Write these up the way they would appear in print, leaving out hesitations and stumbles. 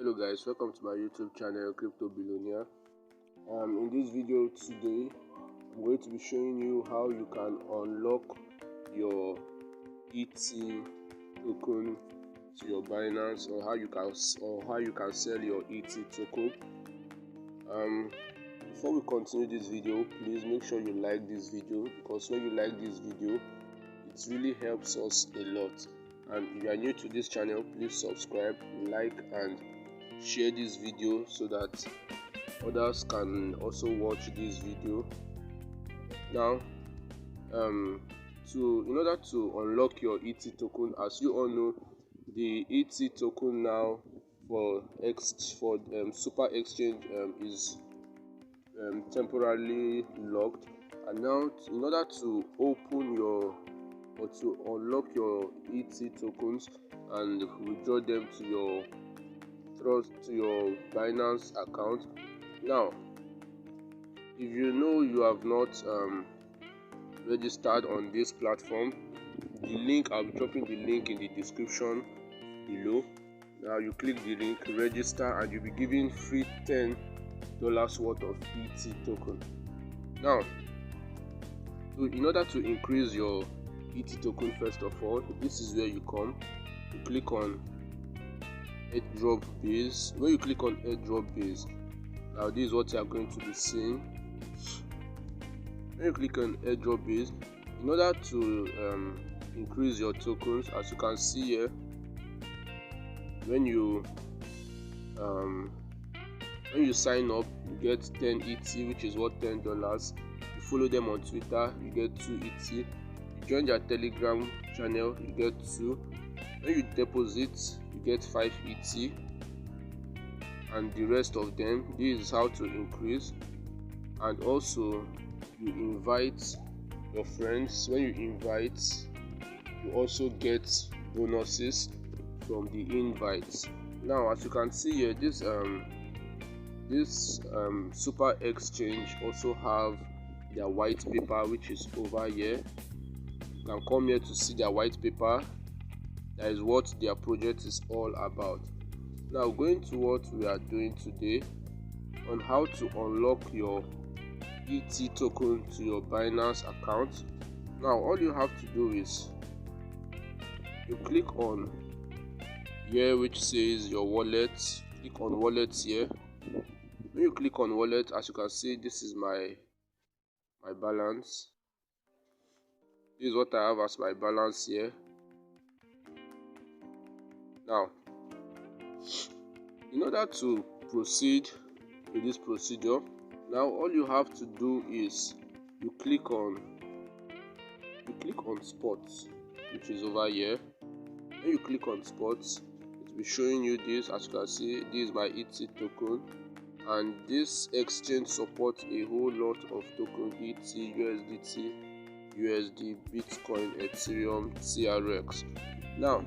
Hello guys, welcome to my YouTube channel Crypto Billionaire. In this video today I'm going to be showing you how you can unlock your ET token to your Binance, or how you can sell your ET token. Before we continue this video, please make sure you like this video, because when you like this video it really helps us a lot. And if you are new to this channel, please subscribe, like and share this video so that others can also watch this video. Now in order to unlock your ET token, as you all know, the ET token now for Super Exchange is temporarily locked, and now in order to open your or to unlock your ET tokens and withdraw them to your Binance account. Now, if you know you have not registered on this platform, I'll be dropping the link in the description below. Now you click the link, register, and you'll be given free $10 worth of ET token. Now, in order to increase your ET token, first of all, this is where you come. You click on airdrop base. When you click on airdrop base, now this is what you are going to be seeing. When you click on airdrop base, in order to increase your tokens, as you can see here, when you sign up, you get 10 ET, which is worth $10. You follow them on Twitter, you get 2 ET. You join their Telegram channel, you get 2. When you deposit, you get 5 ET, and the rest of them. This is how to increase. And also, you invite your friends. When you invite, you also get bonuses from the invites. Now, as you can see here, this Super Exchange also have their white paper, which is over here. You can come here to see their white paper. That is what their project is all about. Now, going to what we are doing today on how to unlock your ET token to your Binance account. Now, all you have to do is you click on here which says your wallet. Click on wallet here. When you click on wallet, as you can see, this is my balance. This is what I have as my balance here. Now, in order to proceed with this procedure, now all you have to do is you click on spots, which is over here. When you click on spots, it will be showing you this. As you can see, this is my ET token, and this exchange supports a whole lot of tokens: ET, USDT, USD, Bitcoin, Ethereum, SuperEx. Now,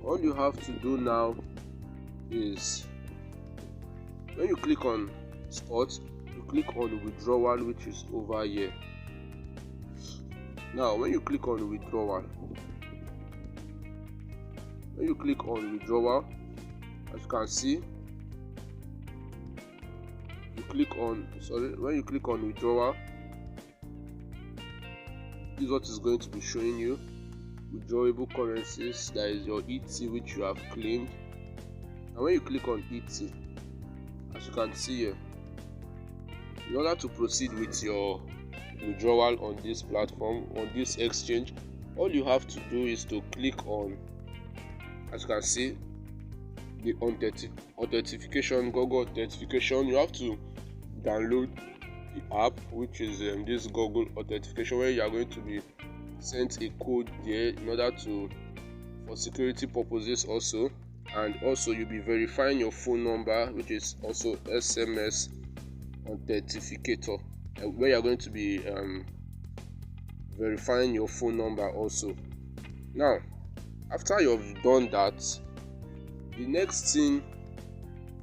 all you have to do now is when you click on spots, you click on withdrawal, which is over here. Now, when you click on withdrawal, as you can see, when you click on withdrawal, this is what is going to be showing you: withdrawable currencies. That is your ET which you have claimed. And when you click on ET, as you can see here, in order to proceed with your withdrawal on this platform, on this exchange, all you have to do is to click on, as you can see, the authentication, Google authentication. You have to download the app, which is this Google authentication, where you are going to be sent a code there in order for security purposes also. And also, you'll be verifying your phone number, which is also SMS authenticator, where you're going to be verifying your phone number also. Now, after you've done that, the next thing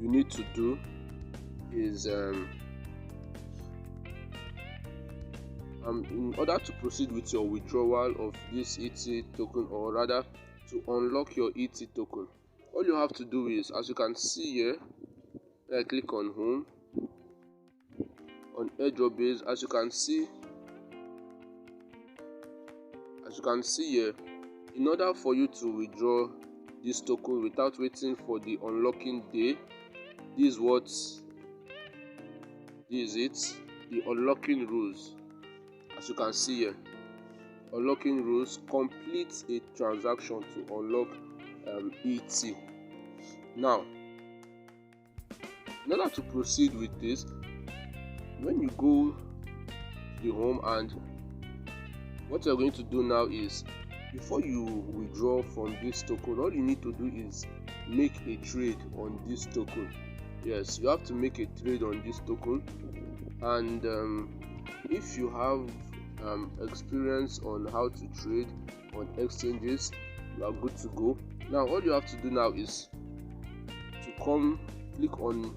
you need to do is in order to proceed with your withdrawal of this ET token, or rather to unlock your ET token, all you have to do is, as you can see here, when I click on home, on airdrop base, as you can see here, in order for you to withdraw this token without waiting for the unlocking day, this is it, the unlocking rules. As you can see here, unlocking rules: complete a transaction to unlock ET. Now, in order to proceed with this, when you go to the home, and what you're going to do now is, before you withdraw from this token, all you need to do is make a trade on this token. Yes, you have to make a trade on this token, and if you have experience on how to trade on exchanges, you are good to go. Now, all you have to do now is to click on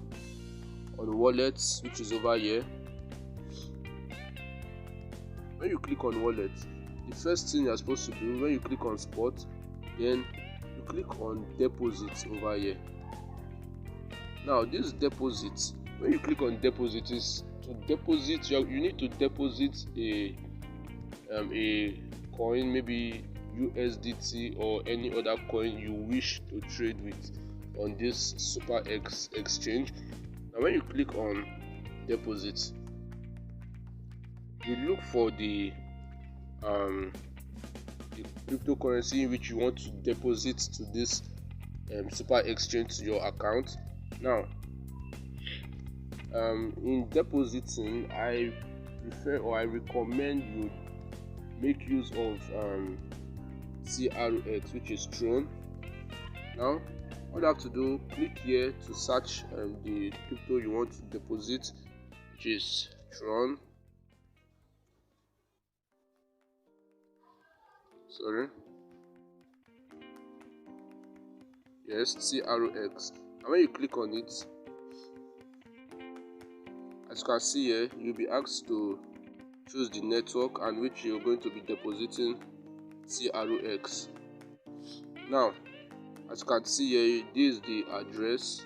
wallets, which is over here. When you click on wallets, the first thing you're supposed to do, when you click on spot, then you click on deposits over here. Now, this deposit, when you click on deposit, is to deposit, you need to deposit a coin, maybe USDT or any other coin you wish to trade with on this SuperEx exchange. Now, when you click on deposit, you look for the cryptocurrency in which you want to deposit to this super exchange to your account. Now, in depositing, I prefer, or I recommend you make use of SuperEx, which is Tron. Now, all you have to do, click here to search the crypto you want to deposit, which is Tron. Yes, SuperEx. And when you click on it, as you can see here, you'll be asked to choose the network and which you're going to be depositing SuperEx. Now, as you can see here, this is the address.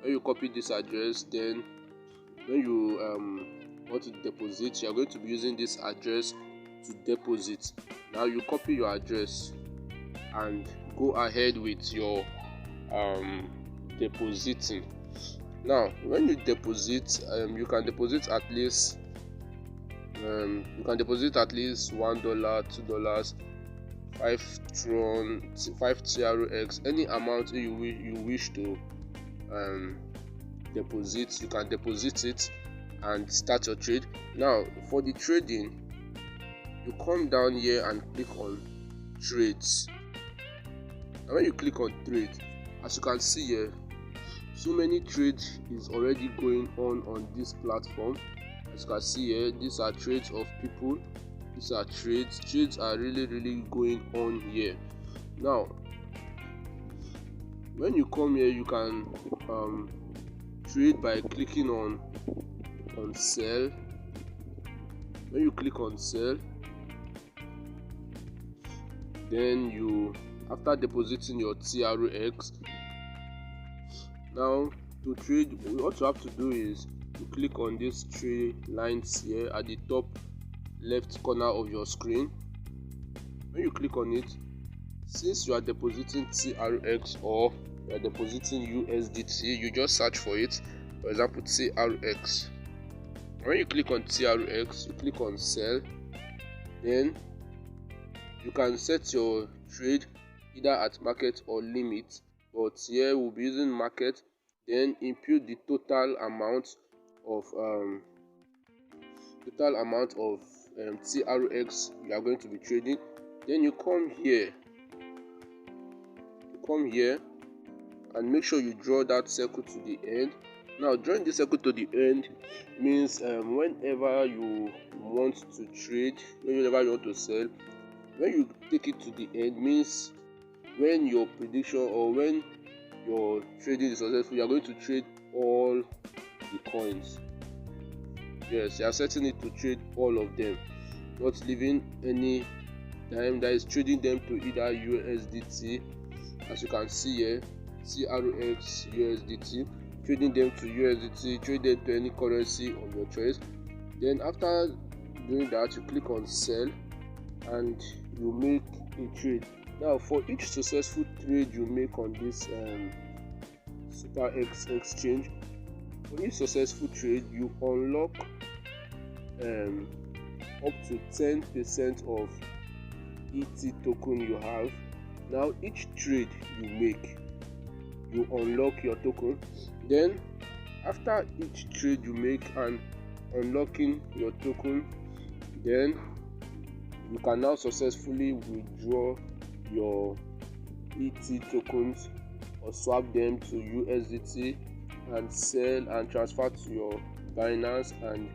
When you copy this address, then when you want to deposit, you are going to be using this address to deposit. Now, you copy your address and go ahead with your depositing. Now, when you deposit, you can deposit at least $1, $2, 5 Tron, 5 TRX, any amount you wish to deposit. You can deposit it and start your trade. Now, for the trading, you come down here and click on trades. And when you click on trade, as you can see here, so many trades is already going on this platform. As you can see here, these are trades of people. These are trades are really going on here. Now, when you come here, you can trade by clicking on sell. When you click on sell, then you, after depositing your TRX, now to trade, what you have to do is you click on these 3 lines here at the top left corner of your screen. When you click on it, since you are depositing TRX or you are depositing USDT, you just search for it, for example TRX. When you click on TRX, you click on sell, then you can set your trade either at market or limit, but here we'll be using market. Then input the total amount of TRX you are going to be trading. Then you come here and make sure you draw that circle to the end. Now, drawing the circle to the end means whenever you want to trade, whenever you want to sell, when you take it to the end means when your prediction or when your trading is successful, you are going to trade all the coins. Yes, you are setting it to trade all of them, not leaving any time. That is trading them to either USDT, as you can see here, SuperEx USDT, trading them to USDT, trade them to any currency of your choice. Then after doing that, you click on sell and you make a trade. Now for each successful trade you make on this SuperEx exchange, for each successful trade you unlock up to 10% of ET token you have. Now each trade you make, you unlock your token. Then after each trade you make and unlocking your token, then you can now successfully withdraw your ET tokens or swap them to USDT and sell and transfer to your Binance and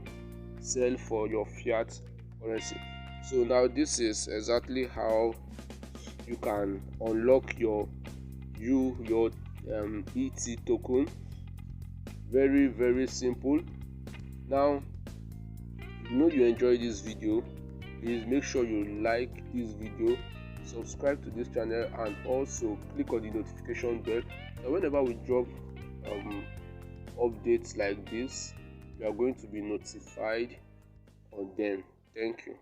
sell for your fiat currency. So now this is exactly how you can unlock your ET token. Very simple. Now you enjoyed this video, please make sure you like this video, subscribe to this channel, and also click on the notification bell. And whenever we drop updates like this, you are going to be notified on them. Thank you.